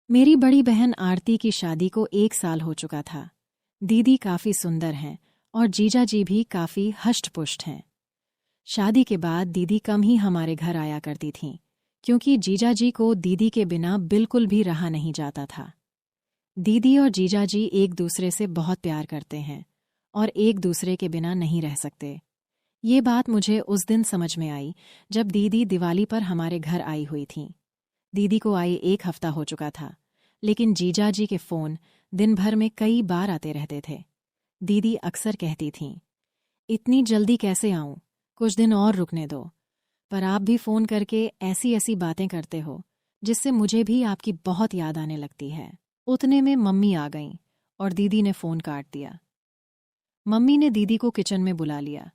मेरी बड़ी बहन आरती की शादी को 1 साल हो चुका था। दीदी काफी सुंदर हैं और जीजा जी भी काफी हष्ट-पुष्ट हैं। शादी के बाद दीदी कम ही हमारे घर आया करती थीं, क्योंकि जीजा जी को दीदी के बिना बिल्कुल भी रहा नहीं जाता था। दीदी और जीजा जी एक दूसरे से बहुत प्यार करते हैं और एक दूसरे के बिना नहीं रह सकते। ये बात मुझे उस दिन समझ में आई जब दीदी दिवाली पर हमारे घर आई हुई थीं। दीदी को आए 1 हफ्ता हो चुका था, लेकिन जीजा जी के फोन दिन भर में कई बार आते रहते थे। दीदी अक्सर कहती थीं, इतनी जल्दी कैसे आऊं, कुछ दिन और रुकने दो। पर आप भी फोन करके ऐसी ऐसी बातें करते हो जिससे मुझे भी आपकी बहुत याद आने लगती है। उतने में मम्मी आ गईं और दीदी ने फोन काट दिया। मम्मी ने दीदी को किचन में बुला लिया,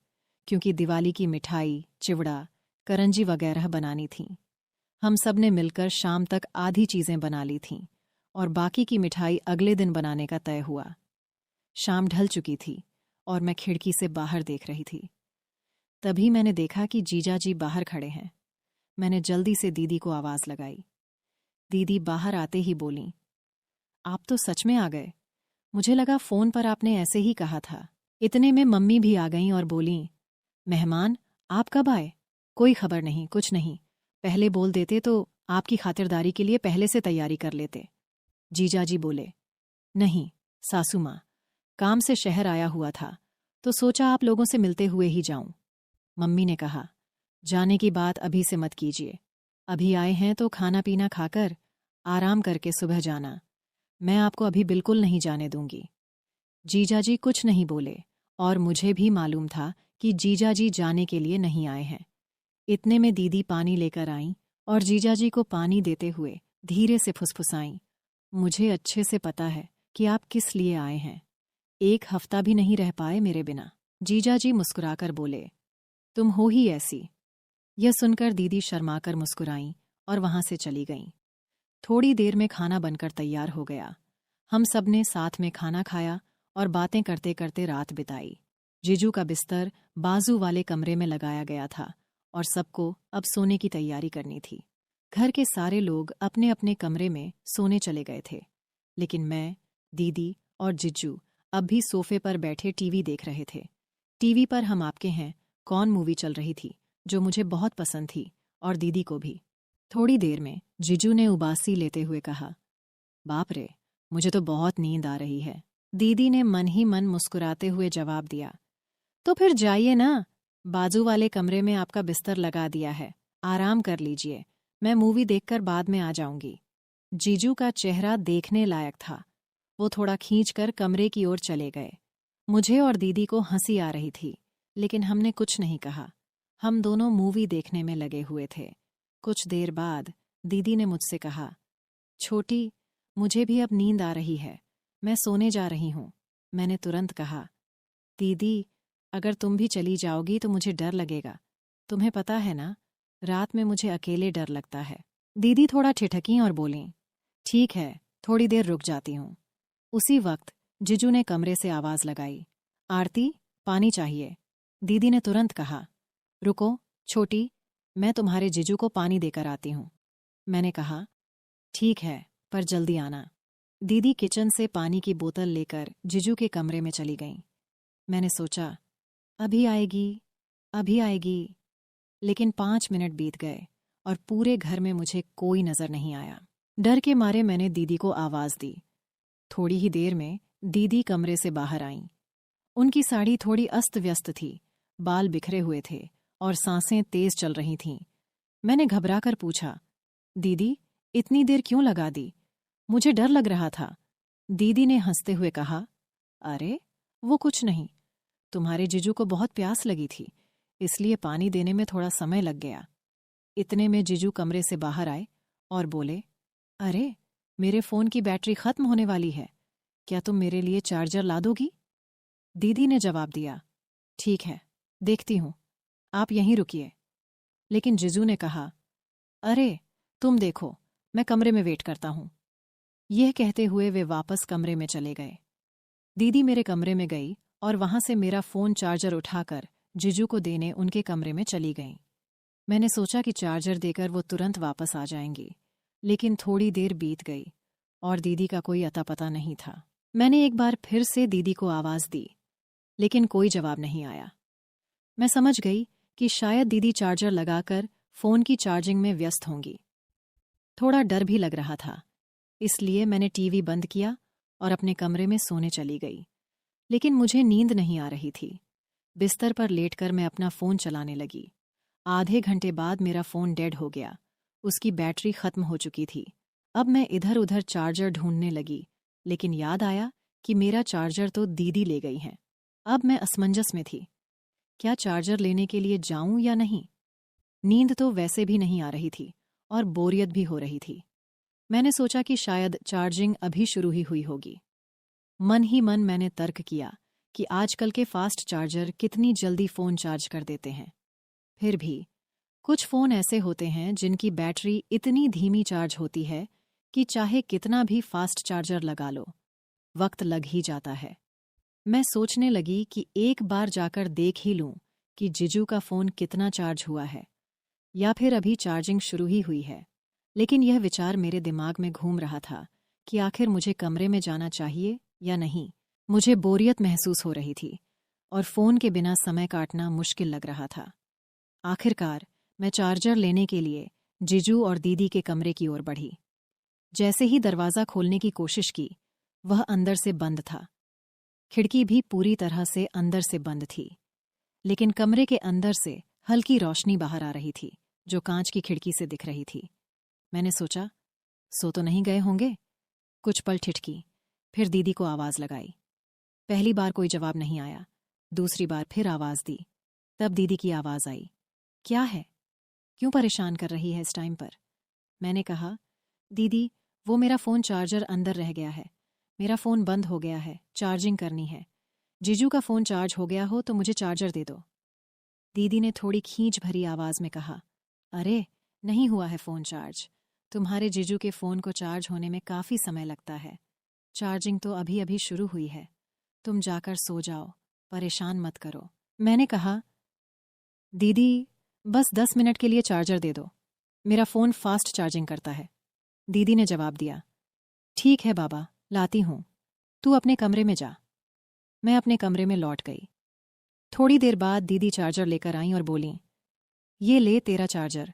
क्योंकि दिवाली की मिठाई, चिवड़ा, करंजी वगैरह बनानी थीं। हम सब ने मिलकर शाम तक आधी चीजें बना ली थीं और बाकी की मिठाई अगले दिन बनाने का तय हुआ। शाम ढल चुकी थी और मैं खिड़की से बाहर देख रही थी। तभी मैंने देखा कि जीजा जी बाहर खड़े हैं। मैंने जल्दी से दीदी को आवाज लगाई। दीदी बाहर आते ही बोलीं, आप तो सच में आ गए। मुझे लगा फोन पर आपने ऐसे ही कहा था। इतने में मम्मी भी आ गईं और बोलीं, मेहमान आप कब आए? कोई खबर नहीं, कुछ नहीं। पहले बोल देते तो आपकी खातिरदारी के लिए पहले से तैयारी कर लेते। जीजा जी बोले, नहीं सासू माँ, काम से शहर आया हुआ था तो सोचा आप लोगों से मिलते हुए ही जाऊं। मम्मी ने कहा, जाने की बात अभी से मत कीजिए। अभी आए हैं तो खाना पीना खाकर आराम करके सुबह जाना। मैं आपको अभी बिल्कुल नहीं जाने दूंगी। जीजा जी कुछ नहीं बोले और मुझे भी मालूम था कि जीजा जी जाने के लिए नहीं आए हैं। इतने में दीदी पानी लेकर आईं और जीजा जी को पानी देते हुए धीरे से फुसफुसाईं, मुझे अच्छे से पता है कि आप किस लिए आए हैं। 1 हफ्ता भी नहीं रह पाए मेरे बिना। जीजा जी मुस्कुराकर बोले, तुम हो ही ऐसी। यह सुनकर दीदी शर्माकर मुस्कुराईं और वहां से चली गईं। थोड़ी देर में खाना बनकर तैयार हो गया। हम सब ने साथ में खाना खाया और बातें करते करते रात बिताई। जीजू का बिस्तर बाजू वाले कमरे में लगाया गया था और सबको अब सोने की तैयारी करनी थी। घर के सारे लोग अपने अपने कमरे में सोने चले गए थे, लेकिन मैं, दीदी और जीजू अब भी सोफे पर बैठे टीवी देख रहे थे। टीवी पर हम आपके हैं कौन मूवी चल रही थी, जो मुझे बहुत पसंद थी और दीदी को भी। थोड़ी देर में जीजू ने उबासी लेते हुए कहा, बाप रे, मुझे तो बहुत नींद आ रही है। दीदी ने मन ही मन मुस्कुराते हुए जवाब दिया, तो फिर जाइए ना, बाजू वाले कमरे में आपका बिस्तर लगा दिया है, आराम कर लीजिए। मैं मूवी देखकर बाद में आ जाऊंगी। जीजू का चेहरा देखने लायक था। वो थोड़ा खींचकर कमरे की ओर चले गए। मुझे और दीदी को हंसी आ रही थी, लेकिन हमने कुछ नहीं कहा। हम दोनों मूवी देखने में लगे हुए थे। कुछ देर बाद दीदी ने मुझसे कहा, छोटी, मुझे भी अब नींद आ रही है, मैं सोने जा रही हूं। मैंने तुरंत कहा, दीदी, अगर तुम भी चली जाओगी तो मुझे डर लगेगा। तुम्हें पता है ना, रात में मुझे अकेले डर लगता है। दीदी थोड़ा ठिठकीं और बोलीं, ठीक है, थोड़ी देर रुक जाती हूँ। उसी वक्त जीजू ने कमरे से आवाज लगाई, आरती, पानी चाहिए। दीदी ने तुरंत कहा, रुको छोटी, मैं तुम्हारे जीजू को पानी देकर आती हूँ। मैंने कहा, ठीक है, पर जल्दी आना। दीदी किचन से पानी की बोतल लेकर जीजू के कमरे में चली गईं। मैंने सोचा, अभी आएगी, अभी आएगी, लेकिन 5 मिनट बीत गए और पूरे घर में मुझे कोई नजर नहीं आया। डर के मारे मैंने दीदी को आवाज दी। थोड़ी ही देर में दीदी कमरे से बाहर आईं। उनकी साड़ी थोड़ी अस्त व्यस्त थी, बाल बिखरे हुए थे और सांसें तेज चल रही थीं। मैंने घबराकर पूछा, दीदी, इतनी देर क्यों लगा दी? मुझे डर लग रहा था। दीदी ने हंसते हुए कहा, अरे वो कुछ नहीं, तुम्हारे जीजू को बहुत प्यास लगी थी, इसलिए पानी देने में थोड़ा समय लग गया। इतने में जीजू कमरे से बाहर आए और बोले, अरे, मेरे फोन की बैटरी खत्म होने वाली है, क्या तुम मेरे लिए चार्जर ला दोगी? दीदी ने जवाब दिया, ठीक है, देखती हूँ, आप यहीं रुकिए। लेकिन जीजू ने कहा, अरे, तुम देखो, मैं कमरे में वेट करता हूँ। यह कहते हुए वे वापस कमरे में चले गए। दीदी मेरे कमरे में गई और वहां से मेरा फोन चार्जर उठाकर जीजू को देने उनके कमरे में चली गईं। मैंने सोचा कि चार्जर देकर वो तुरंत वापस आ जाएंगी, लेकिन थोड़ी देर बीत गई और दीदी का कोई अता पता नहीं था। मैंने एक बार फिर से दीदी को आवाज़ दी, लेकिन कोई जवाब नहीं आया। मैं समझ गई कि शायद दीदी चार्जर लगाकर फ़ोन की चार्जिंग में व्यस्त होंगी। थोड़ा डर भी लग रहा था, इसलिए मैंने टीवी बंद किया और अपने कमरे में सोने चली गई। लेकिन मुझे नींद नहीं आ रही थी। बिस्तर पर लेटकर मैं अपना फ़ोन चलाने लगी। आधे घंटे बाद मेरा फ़ोन डेड हो गया। उसकी बैटरी ख़त्म हो चुकी थी। अब मैं इधर-उधर चार्जर ढूंढने लगी, लेकिन याद आया कि मेरा चार्जर तो दीदी ले गई हैं। अब मैं असमंजस में थी। क्या चार्जर लेने के लिए जाऊं या नहीं? नींद तो वैसे भी नहीं आ रही थी और बोरियत भी हो रही थी। मैंने सोचा कि शायद चार्जिंग अभी शुरू ही हुई होगी। मन ही मन मैंने तर्क किया कि आजकल के फास्ट चार्जर कितनी जल्दी फ़ोन चार्ज कर देते हैं। फिर भी कुछ फ़ोन ऐसे होते हैं जिनकी बैटरी इतनी धीमी चार्ज होती है कि चाहे कितना भी फास्ट चार्जर लगा लो, वक्त लग ही जाता है। मैं सोचने लगी कि एक बार जाकर देख ही लूं कि जीजू का फ़ोन कितना चार्ज हुआ है, या फिर अभी चार्जिंग शुरू ही हुई है। लेकिन यह विचार मेरे दिमाग में घूम रहा था कि आखिर मुझे कमरे में जाना चाहिए या नहीं। मुझे बोरियत महसूस हो रही थी और फ़ोन के बिना समय काटना मुश्किल लग रहा था। आखिरकार मैं चार्जर लेने के लिए जीजू और दीदी के कमरे की ओर बढ़ी। जैसे ही दरवाज़ा खोलने की कोशिश की, वह अंदर से बंद था। खिड़की भी पूरी तरह से अंदर से बंद थी, लेकिन कमरे के अंदर से हल्की रोशनी बाहर आ रही थी, जो कांच की खिड़की से दिख रही थी। मैंने सोचा, सो तो नहीं गए होंगे? कुछ पल ठिठकी, फिर दीदी को आवाज़ लगाई। पहली बार कोई जवाब नहीं आया। दूसरी बार फिर आवाज़ दी, तब दीदी की आवाज़ आई। क्या है? क्यों परेशान कर रही है इस टाइम पर? मैंने कहा, दीदी, वो मेरा फ़ोन चार्जर अंदर रह गया है। मेरा फ़ोन बंद हो गया है, चार्जिंग करनी है। जीजू का फ़ोन चार्ज हो गया हो तो मुझे चार्जर दे दो। दीदी ने थोड़ी खींच भरी आवाज़ में कहा, अरे, नहीं हुआ है फ़ोन चार्ज। तुम्हारे जीजू के फ़ोन को चार्ज होने में काफ़ी समय लगता है। चार्जिंग तो अभी अभी शुरू हुई है। तुम जाकर सो जाओ, परेशान मत करो। मैंने कहा, दीदी, बस 10 मिनट के लिए चार्जर दे दो। मेरा फ़ोन फास्ट चार्जिंग करता है। दीदी ने जवाब दिया, ठीक है बाबा, लाती हूँ। तू अपने कमरे में जा। मैं अपने कमरे में लौट गई। थोड़ी देर बाद दीदी चार्जर लेकर आईं और बोलीं, ये ले तेरा चार्जर,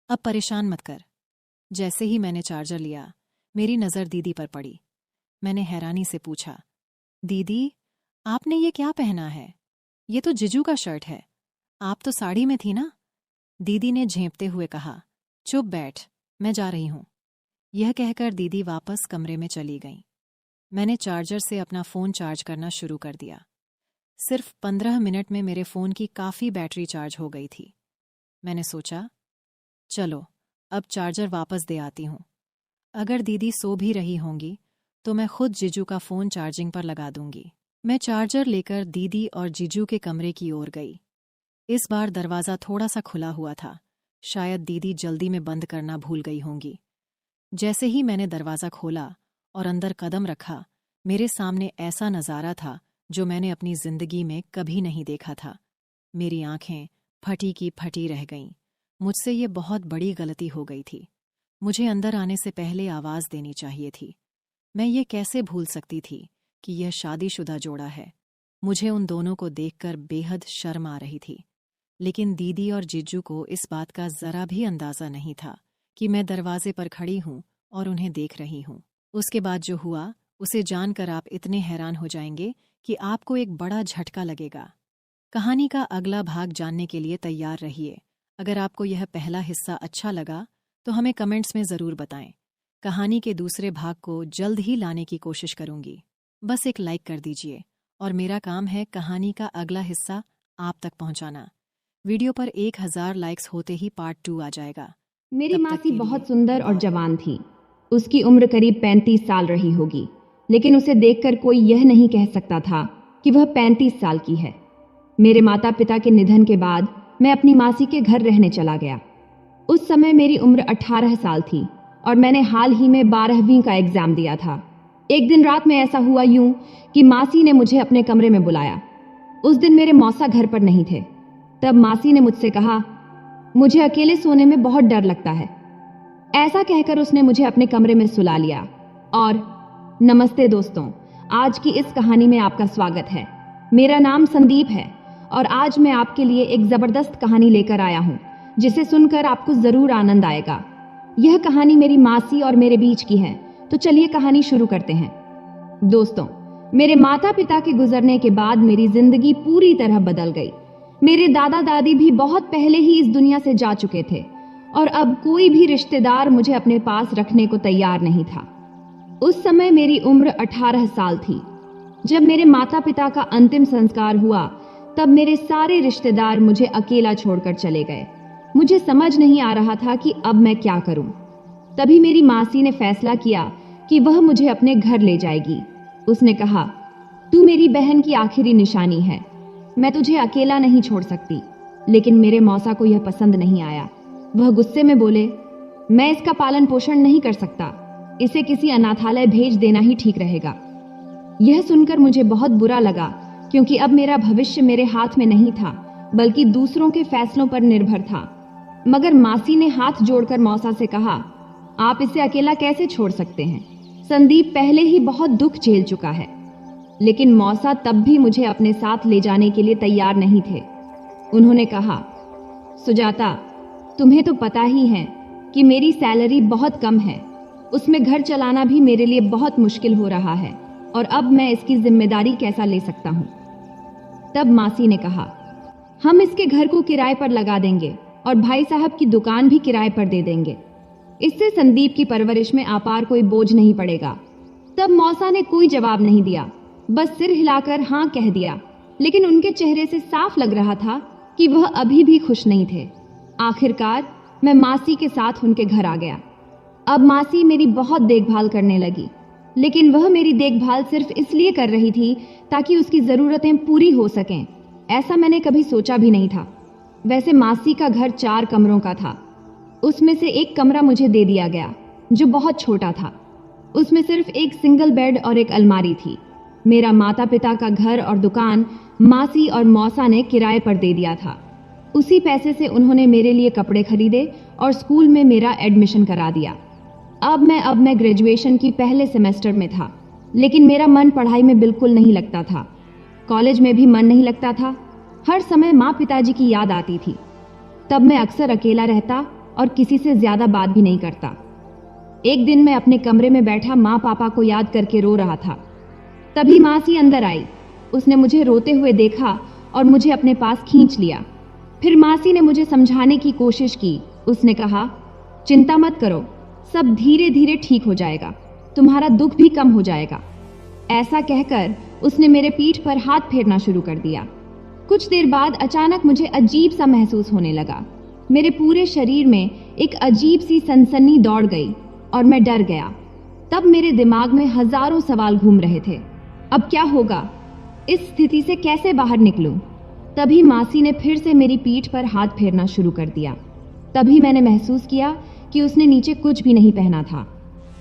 अब परेशान मत कर। जैसे ही मैंने चार्जर लिया, मेरी नज़र दीदी पर पड़ी। मैंने हैरानी से पूछा, दीदी, आपने ये क्या पहना है? ये तो जीजू का शर्ट है। आप तो साड़ी में थी ना? दीदी ने झेंपते हुए कहा, चुप बैठ, मैं जा रही हूँ। यह कहकर दीदी वापस कमरे में चली गईं। मैंने चार्जर से अपना फ़ोन चार्ज करना शुरू कर दिया। सिर्फ 15 मिनट में मेरे फ़ोन की काफ़ी बैटरी चार्ज हो गई थी। मैंने सोचा, चलो, अब चार्जर वापस दे आती हूँ। अगर दीदी सो भी रही होंगी तो मैं खुद जीजू का फ़ोन चार्जिंग पर लगा दूंगी। मैं चार्जर लेकर दीदी और जीजू के कमरे की ओर गई। इस बार दरवाज़ा थोड़ा सा खुला हुआ था। शायद दीदी जल्दी में बंद करना भूल गई होंगी। जैसे ही मैंने दरवाज़ा खोला और अंदर कदम रखा, मेरे सामने ऐसा नज़ारा था जो मैंने अपनी ज़िंदगी में कभी नहीं देखा था। मेरी आंखें फटी की फटी रह गईं। मुझसे ये बहुत बड़ी गलती हो गई थी। मुझे अंदर आने से पहले आवाज़ देनी चाहिए थी। मैं ये कैसे भूल सकती थी कि यह शादीशुदा जोड़ा है। मुझे उन दोनों को देखकर बेहद शर्म आ रही थी। लेकिन दीदी और जीजू को इस बात का ज़रा भी अंदाज़ा नहीं था कि मैं दरवाजे पर खड़ी हूँ और उन्हें देख रही हूँ। उसके बाद जो हुआ, उसे जानकर आप इतने हैरान हो जाएंगे कि आपको एक बड़ा झटका लगेगा। कहानी का अगला भाग जानने के लिए तैयार रहिए। अगर आपको यह पहला हिस्सा अच्छा लगा तो हमें कमेंट्स में ज़रूर बताएं। कहानी के दूसरे भाग को जल्द ही लाने की कोशिश करूंगी। बस एक लाइक कर दीजिए और मेरा काम है कहानी का अगला हिस्सा आप तक पहुंचाना। वीडियो पर 1000 लाइक्स होते ही पार्ट 2 आ जाएगा। मेरी मासी बहुत सुंदर और जवान थी। उसकी उम्र करीब 35 साल रही होगी, लेकिन उसे देखकर कोई यह नहीं कह सकता था कि वह 35 साल की है। मेरे माता पिता के निधन के बाद मैं अपनी मासी के घर रहने चला गया। उस समय मेरी उम्र 18 साल थी और मैंने हाल ही में 12वीं का एग्जाम दिया था। एक दिन रात में ऐसा हुआ यूं कि मासी ने मुझे अपने कमरे में बुलाया। उस दिन मेरे मौसा घर पर नहीं थे। तब मासी ने मुझसे कहा, मुझे अकेले सोने में बहुत डर लगता है। ऐसा कहकर उसने मुझे अपने कमरे में सुला लिया और नमस्ते दोस्तों, आज की इस कहानी में आपका स्वागत है। मेरा नाम संदीप है और आज मैं आपके लिए एक जबरदस्त कहानी लेकर आया हूँ जिसे सुनकर आपको जरूर आनंद आएगा। यह कहानी मेरी मासी और मेरे बीच की है, तो चलिए कहानी शुरू करते हैं। दोस्तों, मेरे माता पिता के गुजरने के बाद मेरी जिंदगी पूरी तरह बदल गई। मेरे दादा दादी भी बहुत पहले ही इस दुनिया से जा चुके थे और अब कोई भी रिश्तेदार मुझे अपने पास रखने को तैयार नहीं था। उस समय मेरी उम्र 18 साल थी। जब मेरे माता पिता का अंतिम संस्कार हुआ तब मेरे सारे रिश्तेदार मुझे अकेला छोड़कर चले गए। मुझे समझ नहीं आ रहा था कि अब मैं क्या करूं। तभी मेरी मासी ने फैसला किया कि वह मुझे अपने घर ले जाएगी। उसने कहा, तू मेरी बहन की आखिरी निशानी है, मैं तुझे अकेला नहीं छोड़ सकती। लेकिन मेरे मौसा को यह पसंद नहीं आया। वह गुस्से में बोले, मैं इसका पालन पोषण नहीं कर सकता, इसे किसी अनाथालय भेज देना ही ठीक रहेगा। यह सुनकर मुझे बहुत बुरा लगा, क्योंकि अब मेरा भविष्य मेरे हाथ में नहीं था बल्कि दूसरों के फैसलों पर निर्भर था। मगर मासी ने हाथ जोड़कर मौसा से कहा, आप इसे अकेला कैसे छोड़ सकते हैं? संदीप पहले ही बहुत दुख झेल चुका है। लेकिन मौसा तब भी मुझे अपने साथ ले जाने के लिए तैयार नहीं थे। उन्होंने कहा, सुजाता, तुम्हें तो पता ही है कि मेरी सैलरी बहुत कम है, उसमें घर चलाना भी मेरे लिए बहुत मुश्किल हो रहा है और अब मैं इसकी जिम्मेदारी कैसा ले सकता हूँ। तब मासी ने कहा, हम इसके घर को किराए पर लगा देंगे और भाई साहब की दुकान भी किराए पर दे देंगे। इससे संदीप की परवरिश में आपार कोई बोझ नहीं पड़ेगा। तब मौसा ने कोई जवाब नहीं दिया, बस सिर हिलाकर हाँ कह दिया। लेकिन उनके चेहरे से साफ लग रहा था कि वह अभी भी खुश नहीं थे। आखिरकार मैं मासी के साथ उनके घर आ गया। अब मासी मेरी बहुत देखभाल करने लगी, लेकिन वह मेरी देखभाल सिर्फ इसलिए कर रही थी ताकि उसकी ज़रूरतें पूरी हो सकें। ऐसा मैंने कभी सोचा भी नहीं था। वैसे मासी का घर 4 कमरों का था। उसमें से एक कमरा मुझे दे दिया गया जो बहुत छोटा था। उसमें सिर्फ एक सिंगल बेड और एक अलमारी थी। मेरा माता पिता का घर और दुकान मासी और मौसा ने किराए पर दे दिया था। उसी पैसे से उन्होंने मेरे लिए कपड़े खरीदे और स्कूल में मेरा एडमिशन करा दिया। अब मैं ग्रेजुएशन की पहले सेमेस्टर में था, लेकिन मेरा मन पढ़ाई में बिल्कुल नहीं लगता था। कॉलेज में भी मन नहीं लगता था। हर समय माँ पिताजी की याद आती थी। तब मैं अक्सर अकेला रहता और किसी से ज्यादा बात भी नहीं करता। एक दिन मैं अपने कमरे में बैठा माँ पापा को याद करके रो रहा था। तभी मासी अंदर आई। उसने मुझे रोते हुए देखा और मुझे अपने पास खींच लिया। फिर मासी ने मुझे समझाने की कोशिश की। उसने कहा, चिंता मत करो, सब धीरे धीरे ठीक हो जाएगा, तुम्हारा दुख भी कम हो जाएगा। ऐसा कहकर उसने मेरे पीठ पर हाथ फेरना शुरू कर दिया। कुछ देर बाद अचानक मुझे अजीब सा महसूस होने लगा। मेरे पूरे शरीर में एक अजीब सी सनसनी दौड़ गई और मैं डर गया। तब मेरे दिमाग में हजारों सवाल घूम रहे थे। अब क्या होगा? इस स्थिति से कैसे बाहर निकलूं? तभी मासी ने फिर से मेरी पीठ पर हाथ फेरना शुरू कर दिया। तभी मैंने महसूस किया कि उसने नीचे कुछ भी नहीं पहना था।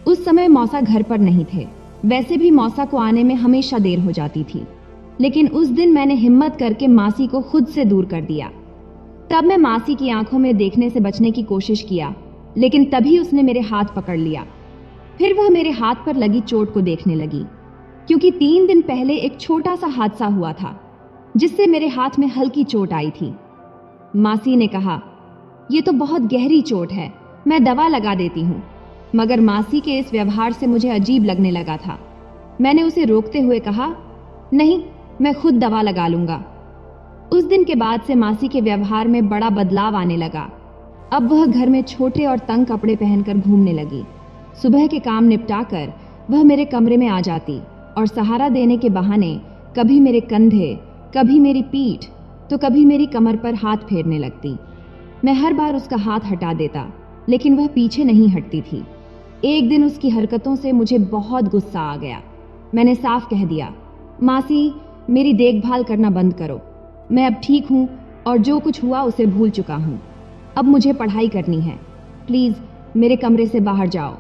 उस समय मौसा घर पर नहीं थे। वैसे भी मौसा को आने में हमेशा देर हो जाती थी, लेकिन उस दिन मैंने हिम्मत करके मासी को खुद से दूर कर दिया। तब मैं मासी की आंखों में देखने से बचने की कोशिश किया, लेकिन तभी उसने मेरे हाथ पकड़ लिया। फिर वह मेरे हाथ पर लगी चोट को देखने लगी, क्योंकि 3 दिन पहले एक छोटा सा हादसा हुआ था जिससे मेरे हाथ में हल्की चोट आई थी। मासी ने कहा, यह तो बहुत गहरी चोट है, मैं दवा लगा देती हूँ। मगर मासी के इस व्यवहार से मुझे अजीब लगने लगा था। मैंने उसे रोकते हुए कहा, नहीं, मैं खुद दवा लगा लूंगा। उस दिन के बाद से मासी के व्यवहार में बड़ा बदलाव आने लगा। अब वह घर में छोटे और तंग कपड़े पहनकर घूमने लगी। सुबह के काम निपटाकर वह मेरे कमरे में आ जाती और सहारा देने के बहाने कभी मेरे कंधे, कभी मेरी पीठ, तो कभी मेरी कमर पर हाथ फेरने लगती। मैं हर बार उसका हाथ हटा देता, लेकिन वह पीछे नहीं हटती थी। एक दिन उसकी हरकतों से मुझे बहुत गुस्सा आ गया। मैंने साफ कह दिया, मासी, मेरी देखभाल करना बंद करो। मैं अब ठीक हूँ और जो कुछ हुआ उसे भूल चुका हूँ। अब मुझे पढ़ाई करनी है, प्लीज मेरे कमरे से बाहर जाओ।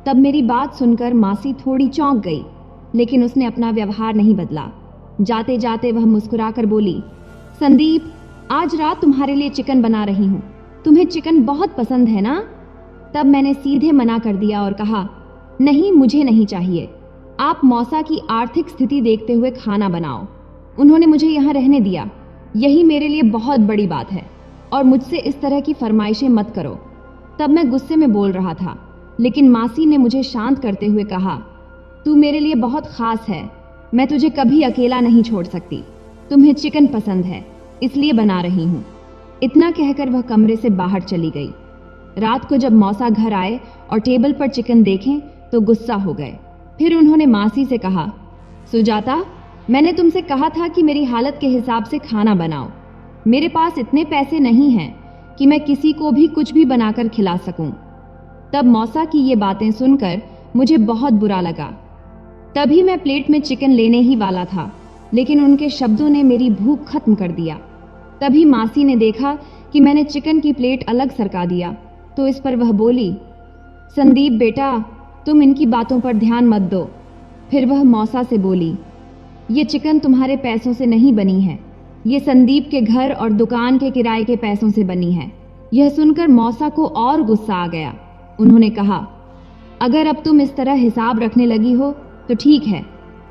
तब मेरी बात सुनकर मासी थोड़ी चौंक गई, लेकिन उसने अपना व्यवहार नहीं बदला। जाते जाते वह मुस्कुराकर बोली, संदीप, आज रात तुम्हारे लिए चिकन बना रही हूँ, तुम्हें चिकन बहुत पसंद है ना? तब मैंने सीधे मना कर दिया और कहा, नहीं, मुझे नहीं चाहिए। आप मौसा की आर्थिक स्थिति देखते हुए खाना बनाओ। उन्होंने मुझे यहाँ रहने दिया, यही मेरे लिए बहुत बड़ी बात है, और मुझसे इस तरह की फरमाइशें मत करो। तब मैं गुस्से में बोल रहा था, लेकिन मासी ने मुझे शांत करते हुए कहा, तू मेरे लिए बहुत खास है, मैं तुझे कभी अकेला नहीं छोड़ सकती। तुम्हें चिकन पसंद है, इसलिए बना रही हूँ। इतना कहकर वह कमरे से बाहर चली गई। रात को जब मौसा घर आए और टेबल पर चिकन देखें तो गुस्सा हो गए। फिर उन्होंने मासी से कहा, सुजाता, मैंने तुमसे कहा था कि मेरी हालत के हिसाब से खाना बनाओ। मेरे पास इतने पैसे नहीं हैं कि मैं किसी को भी कुछ भी बनाकर खिला सकूं। तब मौसा की ये बातें सुनकर मुझे बहुत बुरा लगा। तभी मैं प्लेट में चिकन लेने ही वाला था, लेकिन उनके शब्दों ने मेरी भूख खत्म कर दिया। तभी मासी ने देखा कि मैंने चिकन की प्लेट अलग सरका दिया, तो इस पर वह बोली, संदीप बेटा, तुम इनकी बातों पर ध्यान मत दो। फिर वह मौसा से बोली, ये चिकन तुम्हारे पैसों से नहीं बनी है, ये संदीप के घर और दुकान के किराए के पैसों से बनी है। यह सुनकर मौसा को और गुस्सा आ गया। उन्होंने कहा, अगर अब तुम इस तरह हिसाब रखने लगी हो तो ठीक है,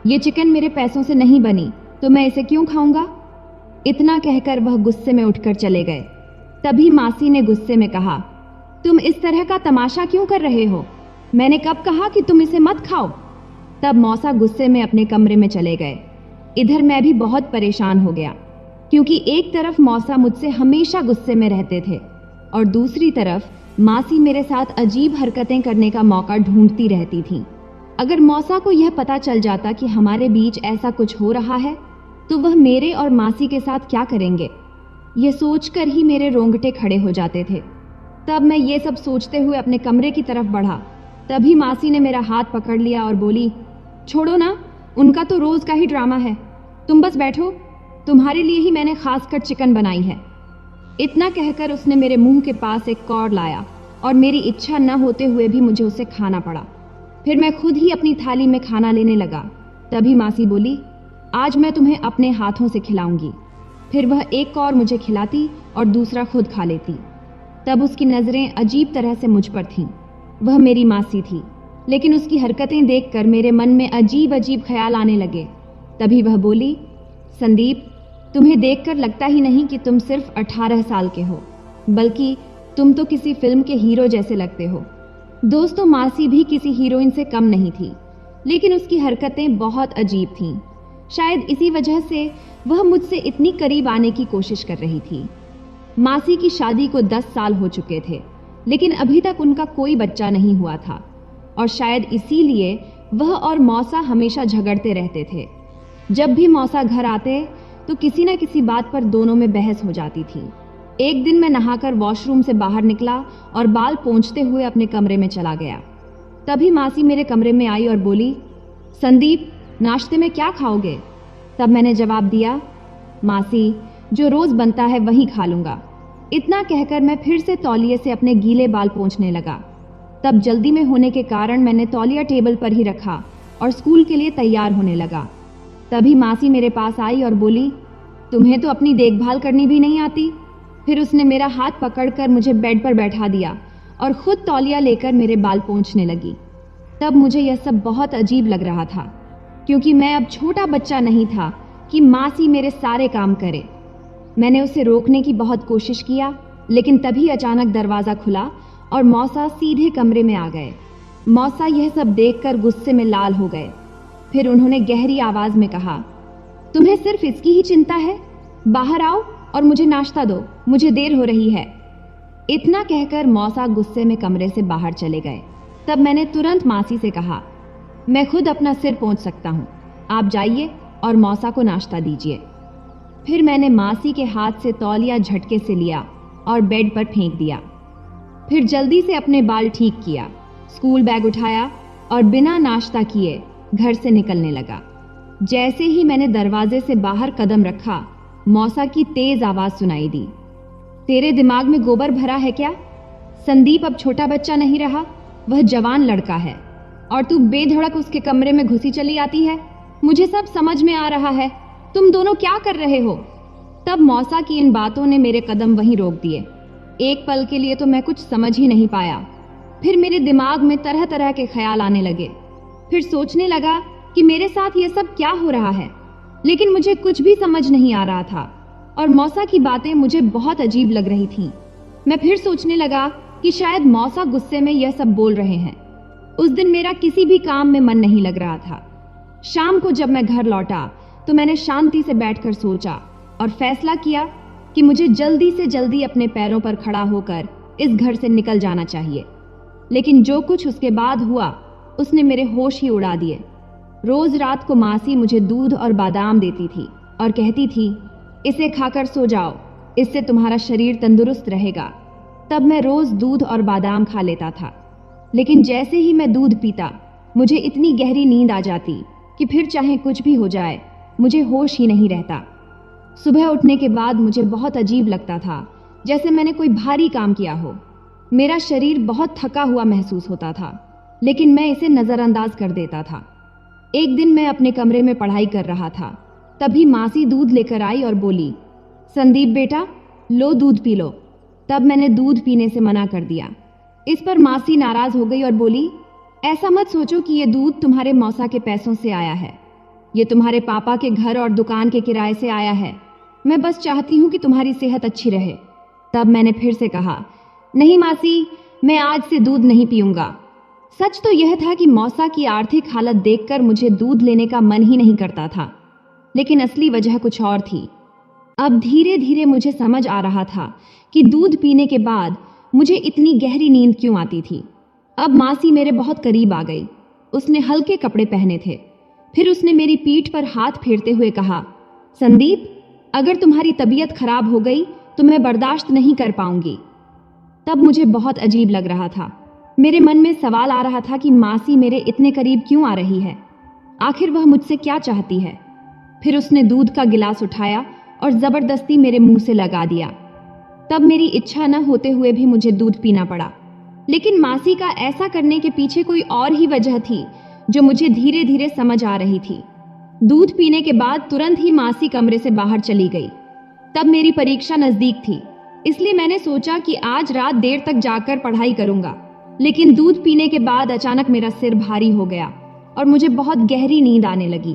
ये चिकन मेरे पैसों से नहीं बनी तो मैं इसे क्यों खाऊंगा। इतना कहकर वह गुस्से में उठकर चले गए। तभी मासी ने गुस्से में कहा, तुम इस तरह का तमाशा क्यों कर रहे हो? मैंने कब कहा कि तुम इसे मत खाओ? तब मौसा गुस्से में अपने कमरे में चले गए। इधर मैं भी बहुत परेशान हो गया, क्योंकि एक तरफ मौसा मुझसे हमेशा गुस्से में रहते थे और दूसरी तरफ मासी मेरे साथ अजीब हरकतें करने का मौका ढूंढती रहती थी। अगर मौसा को यह पता चल जाता कि हमारे बीच ऐसा कुछ हो रहा है तो वह मेरे और मासी के साथ क्या करेंगे, यह सोचकर ही मेरे रोंगटे खड़े हो जाते थे। तब मैं ये सब सोचते हुए अपने कमरे की तरफ बढ़ा। तभी मासी ने मेरा हाथ पकड़ लिया और बोली, छोड़ो ना, उनका तो रोज का ही ड्रामा है, तुम बस बैठो, तुम्हारे लिए ही मैंने खास कर चिकन बनाई है। इतना कहकर उसने मेरे मुंह के पास एक कौर लाया और मेरी इच्छा न होते हुए भी मुझे उसे खाना पड़ा। फिर मैं खुद ही अपनी थाली में खाना लेने लगा। तभी मासी बोली, आज मैं तुम्हें अपने हाथों से खिलाऊंगी। फिर वह एक कौर मुझे खिलाती और दूसरा खुद खा लेती। तब उसकी नजरें अजीब तरह से मुझ पर थीं। वह मेरी मासी थी, लेकिन उसकी हरकतें देखकर मेरे मन में अजीब अजीब ख्याल आने लगे। तभी वह बोली, संदीप, तुम्हें देखकर लगता ही नहीं कि तुम सिर्फ 18 साल के हो, बल्कि तुम तो किसी फिल्म के हीरो जैसे लगते हो। दोस्तों, मासी भी किसी हीरोइन से कम नहीं थी, लेकिन उसकी हरकतें बहुत अजीब थीं। शायद इसी वजह से वह मुझसे इतनी करीब आने की कोशिश कर रही थी। मासी की शादी को 10 साल हो चुके थे, लेकिन अभी तक उनका कोई बच्चा नहीं हुआ था, और शायद इसीलिए वह और मौसा हमेशा झगड़ते रहते थे। जब भी मौसा घर आते तो किसी न किसी बात पर दोनों में बहस हो जाती थी। एक दिन मैं नहाकर वॉशरूम से बाहर निकला और बाल पोंछते हुए अपने कमरे में चला गया। तभी मासी मेरे कमरे में आई और बोली, संदीप, नाश्ते में क्या खाओगे? तब मैंने जवाब दिया, मासी, जो रोज बनता है वही खा लूंगा। इतना कहकर मैं फिर से तौलिए से अपने गीले बाल पोंछने लगा। तब जल्दी में होने के कारण मैंने तौलिया टेबल पर ही रखा और स्कूल के लिए तैयार होने लगा। तभी मासी मेरे पास आई और बोली, तुम्हें तो अपनी देखभाल करनी भी नहीं आती। फिर उसने मेरा हाथ पकड़कर मुझे बेड पर बैठा दिया और खुद तौलिया लेकर मेरे बाल पोंछने लगी। तब मुझे यह सब बहुत अजीब लग रहा था, क्योंकि मैं अब छोटा बच्चा नहीं था कि मासी मेरे सारे काम करे। मैंने उसे रोकने की बहुत कोशिश किया, लेकिन तभी अचानक दरवाज़ा खुला और मौसा सीधे कमरे में आ गए। मौसा यह सब देखकर गुस्से में लाल हो गए। फिर उन्होंने गहरी आवाज में कहा, तुम्हें सिर्फ इसकी ही चिंता है? बाहर आओ और मुझे नाश्ता दो, मुझे देर हो रही है। इतना कहकर मौसा गुस्से में कमरे से बाहर चले गए। तब मैंने तुरंत मासी से कहा, मैं खुद अपना सिर पोंछ सकता हूँ, आप जाइए और मौसा को नाश्ता दीजिए। फिर मैंने मासी के हाथ से तौलिया झटके से लिया और बेड पर फेंक दिया। फिर जल्दी से अपने बाल ठीक किया, स्कूल बैग उठाया और बिना नाश्ता किए घर से निकलने लगा। जैसे ही मैंने दरवाजे से बाहर कदम रखा, मौसा की तेज आवाज सुनाई दी, तेरे दिमाग में गोबर भरा है क्या? संदीप अब छोटा बच्चा नहीं रहा, वह जवान लड़का है, और तू बेधड़क उसके कमरे में घुसी चली आती है। मुझे सब समझ में आ रहा है, तुम दोनों क्या कर रहे हो? तब मौसा की इन बातों ने मेरे कदम वहीं रोक दिए। एक पल के लिए तो मैं कुछ समझ ही नहीं पाया। फिर मेरे दिमाग में तरह तरह के ख्याल आने लगे। फिर सोचने लगा कि मेरे साथ ये सब क्या हो रहा है, लेकिन मुझे कुछ भी समझ नहीं आ रहा था और मौसा की बातें मुझे बहुत अजीब लग रही थीं। मैं फिर सोचने लगा कि शायद मौसा गुस्से में यह सब बोल रहे हैं। उस दिन मेरा किसी भी काम में मन नहीं लग रहा था। शाम को जब मैं घर लौटा तो मैंने शांति से बैठकर सोचा और फैसला किया कि मुझे जल्दी से जल्दी अपने पैरों पर खड़ा होकर इस घर से निकल जाना चाहिए। लेकिन जो कुछ उसके बाद हुआ उसने मेरे होश ही उड़ा दिए। रोज रात को मासी मुझे दूध और बादाम देती थी और कहती थी, इसे खाकर सो जाओ, इससे तुम्हारा शरीर तंदुरुस्त रहेगा। तब मैं रोज दूध और बादाम खा लेता था, लेकिन जैसे ही मैं दूध पीता मुझे इतनी गहरी नींद आ जाती कि फिर चाहे कुछ भी हो जाए मुझे होश ही नहीं रहता। सुबह उठने के बाद मुझे बहुत अजीब लगता था, जैसे मैंने कोई भारी काम किया हो। मेरा शरीर बहुत थका हुआ महसूस होता था, लेकिन मैं इसे नज़रअंदाज कर देता था। एक दिन मैं अपने कमरे में पढ़ाई कर रहा था, तभी मासी दूध लेकर आई और बोली, संदीप बेटा, लो दूध पी लो। तब मैंने दूध पीने से मना कर दिया। इस पर मासी नाराज हो गई और बोली, ऐसा मत सोचो कि ये दूध तुम्हारे मौसा के पैसों से आया है, ये तुम्हारे पापा के घर और दुकान के किराए से आया है। मैं बस चाहती हूँ कि तुम्हारी सेहत अच्छी रहे। तब मैंने फिर से कहा, नहीं मासी, मैं आज से दूध नहीं पीऊंगा। सच तो यह था कि मौसा की आर्थिक हालत देखकर मुझे दूध लेने का मन ही नहीं करता था, लेकिन असली वजह कुछ और थी। अब धीरे धीरे मुझे समझ आ रहा था कि दूध पीने के बाद मुझे इतनी गहरी नींद क्यों आती थी। अब मासी मेरे बहुत करीब आ गई। उसने हल्के कपड़े पहने थे। फिर उसने मेरी पीठ पर हाथ फेरते हुए कहा, संदीप, अगर तुम्हारी तबीयत खराब हो गई तो मैं बर्दाश्त नहीं कर पाऊंगी। तब मुझे बहुत अजीब लग रहा था। मेरे मन में सवाल आ रहा था कि मासी मेरे इतने करीब क्यों आ रही है, आखिर वह मुझसे क्या चाहती है। फिर उसने दूध का गिलास उठाया और जबरदस्ती मेरे मुंह से लगा दिया। तब मेरी इच्छा न होते हुए भी मुझे दूध पीना पड़ा, लेकिन मासी का ऐसा करने के पीछे कोई और ही वजह थी जो मुझे धीरे धीरे समझ आ रही थी। दूध पीने के बाद तुरंत ही मासी कमरे से बाहर चली गई। तब मेरी परीक्षा नजदीक थी, इसलिए मैंने सोचा कि आज रात देर तक जाकर पढ़ाई करूंगा। लेकिन दूध पीने के बाद अचानक मेरा सिर भारी हो गया और मुझे बहुत गहरी नींद आने लगी।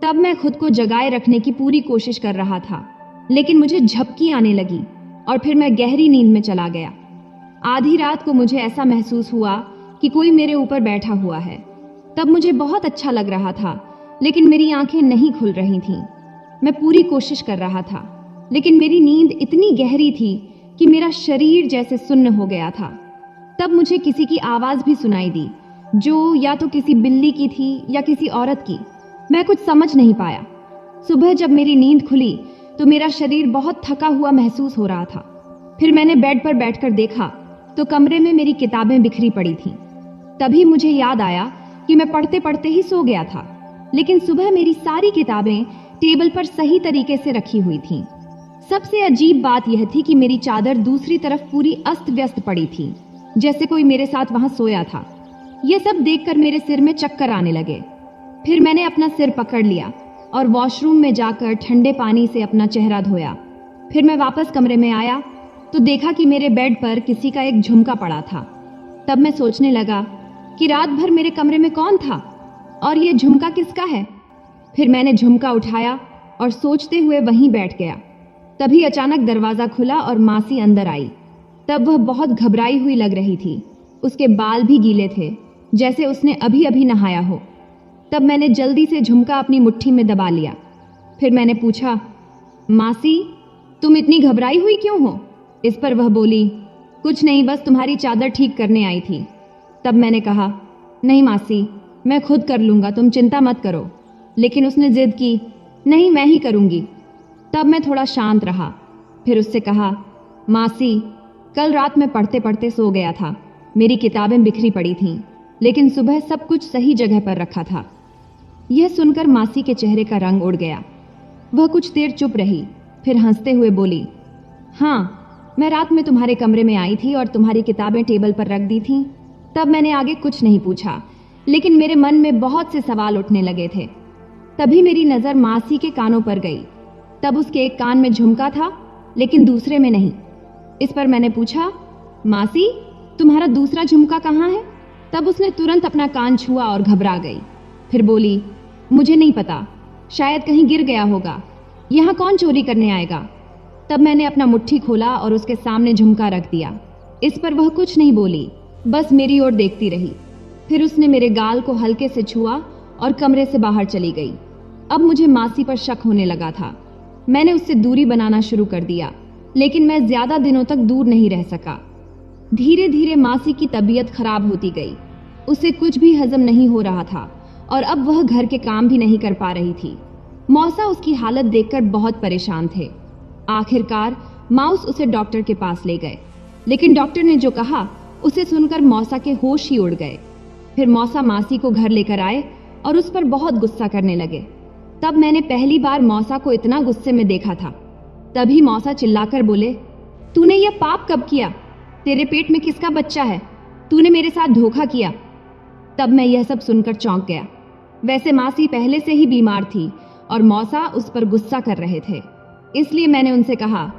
तब मैं खुद को जगाए रखने की पूरी कोशिश कर रहा था, लेकिन मुझे झपकी आने लगी और फिर मैं गहरी नींद में चला गया। आधी रात को मुझे ऐसा महसूस हुआ कि कोई मेरे ऊपर बैठा हुआ है। तब मुझे बहुत अच्छा लग रहा था, लेकिन मेरी आंखें नहीं खुल रही थीं। मैं पूरी कोशिश कर रहा था, लेकिन मेरी नींद इतनी गहरी थी कि मेरा शरीर जैसे सुन्न हो गया था। तब मुझे किसी की आवाज़ भी सुनाई दी, जो या तो किसी बिल्ली की थी या किसी औरत की। मैं कुछ समझ नहीं पाया। सुबह जब मेरी नींद खुली तो मेरा शरीर बहुत थका हुआ महसूस हो रहा था। फिर मैंने बेड पर बैठकर देखा तो कमरे में मेरी किताबें बिखरी पड़ी थीं। तभी मुझे याद आया कि मैं पढ़ते पढ़ते ही सो गया था, लेकिन सुबह मेरी सारी किताबें टेबल पर सही तरीके से रखी हुई थीं। सबसे अजीब बात यह थी कि मेरी चादर दूसरी तरफ पूरी अस्त व्यस्त पड़ी थी, जैसे कोई मेरे साथ वहां सोया था। यह सब देखकर मेरे सिर में चक्कर आने लगे। फिर मैंने अपना सिर पकड़ लिया और वॉशरूम में जाकर ठंडे पानी से अपना चेहरा धोया। फिर मैं वापस कमरे में आया तो देखा कि मेरे बेड पर किसी का एक झुमका पड़ा था। तब मैं सोचने लगा कि रात भर मेरे कमरे में कौन था और ये झुमका किसका है। फिर मैंने झुमका उठाया और सोचते हुए वहीं बैठ गया। तभी अचानक दरवाज़ा खुला और मासी अंदर आई। तब वह बहुत घबराई हुई लग रही थी। उसके बाल भी गीले थे, जैसे उसने अभी अभी नहाया हो। तब मैंने जल्दी से झुमका अपनी मुट्ठी में दबा लिया। फिर मैंने पूछा, मासी, तुम इतनी घबराई हुई क्यों हो? इस पर वह बोली, कुछ नहीं, बस तुम्हारी चादर ठीक करने आई थी। तब मैंने कहा, नहीं मासी, मैं खुद कर लूँगा, तुम चिंता मत करो। लेकिन उसने जिद की, नहीं, मैं ही करूँगी। तब मैं थोड़ा शांत रहा। फिर उससे कहा, मासी, कल रात मैं पढ़ते पढ़ते सो गया था। मेरी किताबें बिखरी पड़ी थीं, लेकिन सुबह सब कुछ सही जगह पर रखा था। यह सुनकर मासी के चेहरे का रंग उड़ गया। वह कुछ देर चुप रही, फिर हंसते हुए बोली, हाँ, मैं रात में तुम्हारे कमरे में आई थी और तुम्हारी किताबें टेबल पर रख दी थीं। तब मैंने आगे कुछ नहीं पूछा, लेकिन मेरे मन में बहुत से सवाल उठने लगे थे। तभी मेरी नज़र मासी के कानों पर गई। तब उसके एक कान में झुमका था, लेकिन दूसरे में नहीं। इस पर मैंने पूछा, मासी, तुम्हारा दूसरा झुमका कहाँ है? तब उसने तुरंत अपना कान छुआ और घबरा गई। फिर बोली, मुझे नहीं पता, शायद कहीं गिर गया होगा। यहाँ कौन चोरी करने आएगा? तब मैंने अपना मुट्ठी खोला और उसके सामने झुमका रख दिया। इस पर वह कुछ नहीं बोली, बस मेरी ओर देखती रही। फिर उसने मेरे गाल को हल्के से छुआ और कमरे से बाहर चली गई। अब मुझे मासी पर शक होने लगा था। मैंने उससे दूरी बनाना शुरू कर दिया, लेकिन मैं ज्यादा दिनों तक दूर नहीं रह सका। धीरे धीरे मासी की तबीयत खराब होती गई। उसे कुछ भी हजम नहीं हो रहा था और अब वह घर के काम भी नहीं कर पा रही थी। मौसा उसकी हालत देखकर बहुत परेशान थे। आखिरकार माउस उसे डॉक्टर के पास ले गए, लेकिन डॉक्टर ने जो कहा उसे सुनकर मौसा के होश ही उड़ गए। फिर मौसा मासी को घर लेकर आए और उस पर बहुत गुस्सा करने लगे। तब मैंने पहली बार मौसा को इतना गुस्से में देखा था। तभी मौसा चिल्लाकर बोले, तूने यह पाप कब किया? तेरे पेट में किसका बच्चा है? तूने मेरे साथ धोखा किया। तब मैं यह सब सुनकर चौंक गया। वैसे मासी पहले से ही बीमार थी और मौसा उस पर गुस्सा कर रहे थे, इसलिए मैंने उनसे कहा,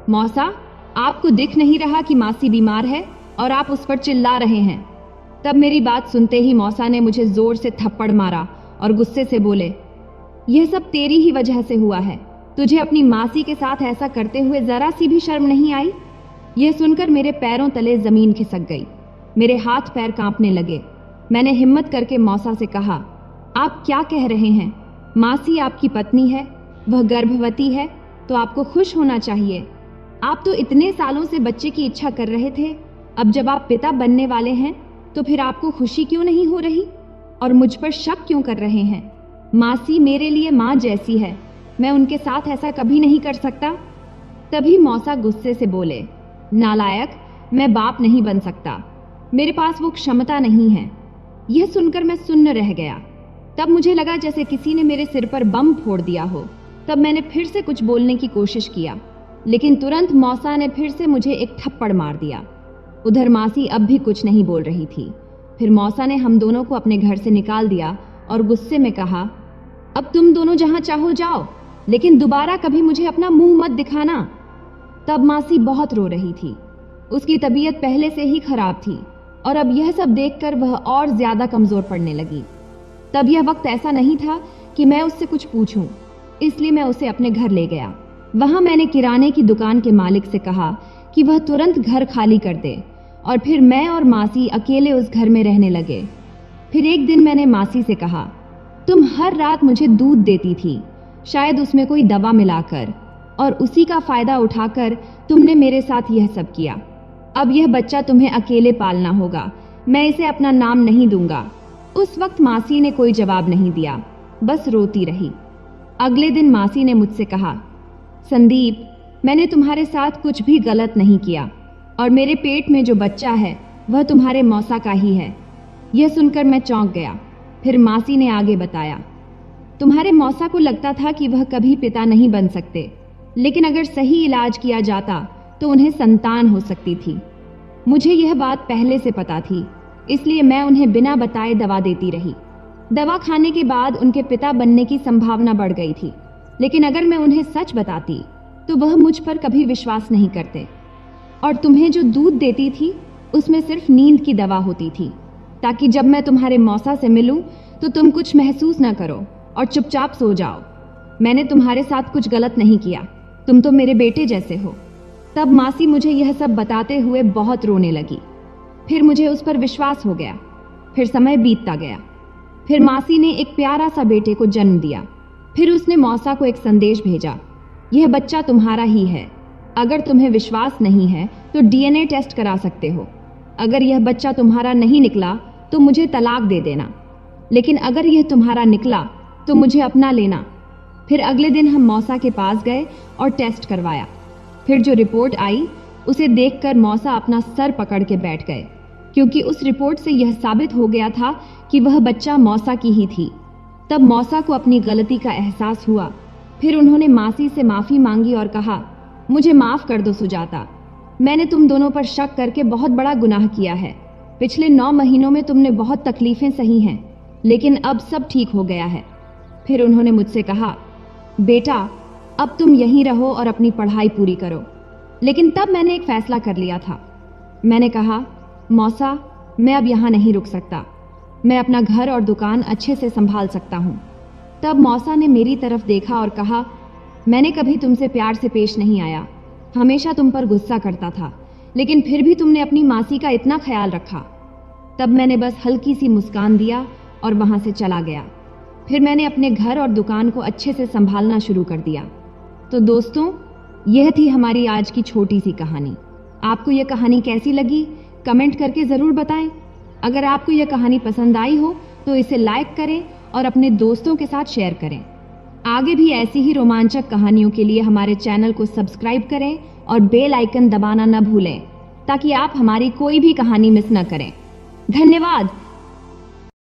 मौसा, आपको दिख नहीं रहा कि मासी बीमार है और आप उस पर चिल्ला रहे हैं? तब मेरी बात सुनते ही मौसा ने मुझे जोर से थप्पड़ मारा और गुस्से से बोले, यह सब तेरी ही वजह से हुआ है। तुझे अपनी मासी के साथ ऐसा करते हुए जरा सी भी शर्म नहीं आई? यह सुनकर मेरे पैरों तले जमीन खिसक गई। मेरे हाथ पैर कांपने लगे। मैंने हिम्मत करके मौसा से कहा, आप क्या कह रहे हैं? मासी आपकी पत्नी है, वह गर्भवती है, तो आपको खुश होना चाहिए। आप तो इतने सालों से बच्चे की इच्छा कर रहे थे, अब जब आप पिता बनने वाले हैं तो फिर आपको खुशी क्यों नहीं हो रही और मुझ पर शक क्यों कर रहे हैं? मासी मेरे लिए माँ जैसी है, मैं उनके साथ ऐसा कभी नहीं कर सकता। तभी मौसा गुस्से से बोले, नालायक, मैं बाप नहीं बन सकता, मेरे पास वो क्षमता नहीं है। यह सुनकर मैं सुन्न रह गया। तब मुझे लगा जैसे किसी ने मेरे सिर पर बम फोड़ दिया हो। तब मैंने फिर से कुछ बोलने की कोशिश किया, लेकिन तुरंत मौसा ने फिर से मुझे एक थप्पड़ मार दिया। उधर मासी अब भी कुछ नहीं बोल रही थी। फिर मौसा ने हम दोनों को अपने घर से निकाल दिया और गुस्से में कहा, अब तुम दोनों जहां चाहो जाओ, लेकिन दोबारा कभी मुझे अपना मुंह मत दिखाना। तब मासी बहुत रो रही थी। उसकी तबीयत पहले से ही खराब थी और अब यह सब देखकर वह और ज्यादा कमजोर पड़ने लगी। तब यह वक्त ऐसा नहीं था कि मैं उससे कुछ पूछूं, इसलिए मैं उसे अपने घर ले गया। वहां मैंने किराने की दुकान के मालिक से कहा कि वह तुरंत घर खाली कर दे और फिर मैं और मासी अकेले उस घर में रहने लगे। फिर एक दिन मैंने मासी से कहा, तुम हर रात मुझे दूध देती थी, शायद उसमें कोई दवा मिलाकर, और उसी का फायदा उठाकर तुमने मेरे साथ यह सब किया। अब यह बच्चा तुम्हें अकेले पालना होगा, मैं इसे अपना नाम नहीं दूंगा। उस वक्त मासी ने कोई जवाब नहीं दिया, बस रोती रही। अगले दिन मासी ने मुझसे कहा, संदीप, मैंने तुम्हारे साथ कुछ भी गलत नहीं किया और मेरे पेट में जो बच्चा है वह तुम्हारे मौसा का ही है। यह सुनकर मैं चौंक गया। फिर मासी ने आगे बताया, तुम्हारे मौसा को लगता था कि वह कभी पिता नहीं बन सकते, लेकिन अगर सही इलाज किया जाता तो उन्हें संतान हो सकती थी। मुझे यह बात पहले से पता थी, इसलिए मैं उन्हें बिना बताए दवा देती रही। दवा खाने के बाद उनके पिता बनने की संभावना बढ़ गई थी, लेकिन अगर मैं उन्हें सच बताती तो वह मुझ पर कभी विश्वास नहीं करते। और तुम्हें जो दूध देती थी उसमें सिर्फ नींद की दवा होती थी, ताकि जब मैं तुम्हारे मौसा से मिलूं तो तुम कुछ महसूस ना करो और चुपचाप सो जाओ। मैंने तुम्हारे साथ कुछ गलत नहीं किया, तुम तो मेरे बेटे जैसे हो। तब मासी मुझे यह सब बताते हुए बहुत रोने लगी। फिर मुझे उस पर विश्वास हो गया। फिर समय बीतता गया। फिर मासी ने एक प्यारा सा बेटे को जन्म दिया। फिर उसने मौसा को एक संदेश भेजा, यह बच्चा तुम्हारा ही है। अगर तुम्हें विश्वास नहीं है तो डीएनए टेस्ट करा सकते हो। अगर यह बच्चा तुम्हारा नहीं निकला तो मुझे तलाक दे देना, लेकिन अगर यह तुम्हारा निकला तो मुझे अपना लेना। फिर अगले दिन हम मौसा के पास गए और टेस्ट करवाया। फिर जो रिपोर्ट आई उसे देखकर मौसा अपना सर पकड़ के बैठ गए, क्योंकि उस रिपोर्ट से यह साबित हो गया था कि वह बच्चा मौसा की ही थी। तब मौसा को अपनी गलती का एहसास हुआ। फिर उन्होंने मासी से माफ़ी मांगी और कहा, मुझे माफ़ कर दो सुजाता, मैंने तुम दोनों पर शक करके बहुत बड़ा गुनाह किया है। पिछले 9 महीनों में तुमने बहुत तकलीफें सही हैं, लेकिन अब सब ठीक हो गया है। फिर उन्होंने मुझसे कहा, बेटा अब तुम यहीं रहो और अपनी पढ़ाई पूरी करो। लेकिन तब मैंने एक फैसला कर लिया था। मैंने कहा, मौसा, मैं अब यहाँ नहीं रुक सकता। मैं अपना घर और दुकान अच्छे से संभाल सकता हूँ। तब मौसा ने मेरी तरफ देखा और कहा, मैंने कभी तुमसे प्यार से पेश नहीं आया, हमेशा तुम पर गुस्सा करता था, लेकिन फिर भी तुमने अपनी मासी का इतना ख्याल रखा। तब मैंने बस हल्की सी मुस्कान दिया और वहां से चला गया। फिर मैंने अपने घर और दुकान को अच्छे से संभालना शुरू कर दिया। तो दोस्तों, यह थी हमारी आज की छोटी सी कहानी। आपको यह कहानी कैसी लगी कमेंट करके ज़रूर बताएं। अगर आपको यह कहानी पसंद आई हो तो इसे लाइक करें और अपने दोस्तों के साथ शेयर करें। आगे भी ऐसी ही रोमांचक कहानियों के लिए हमारे चैनल को सब्सक्राइब करें और बेल आइकन दबाना न भूलें, ताकि आप हमारी कोई भी कहानी मिस न करें। धन्यवाद।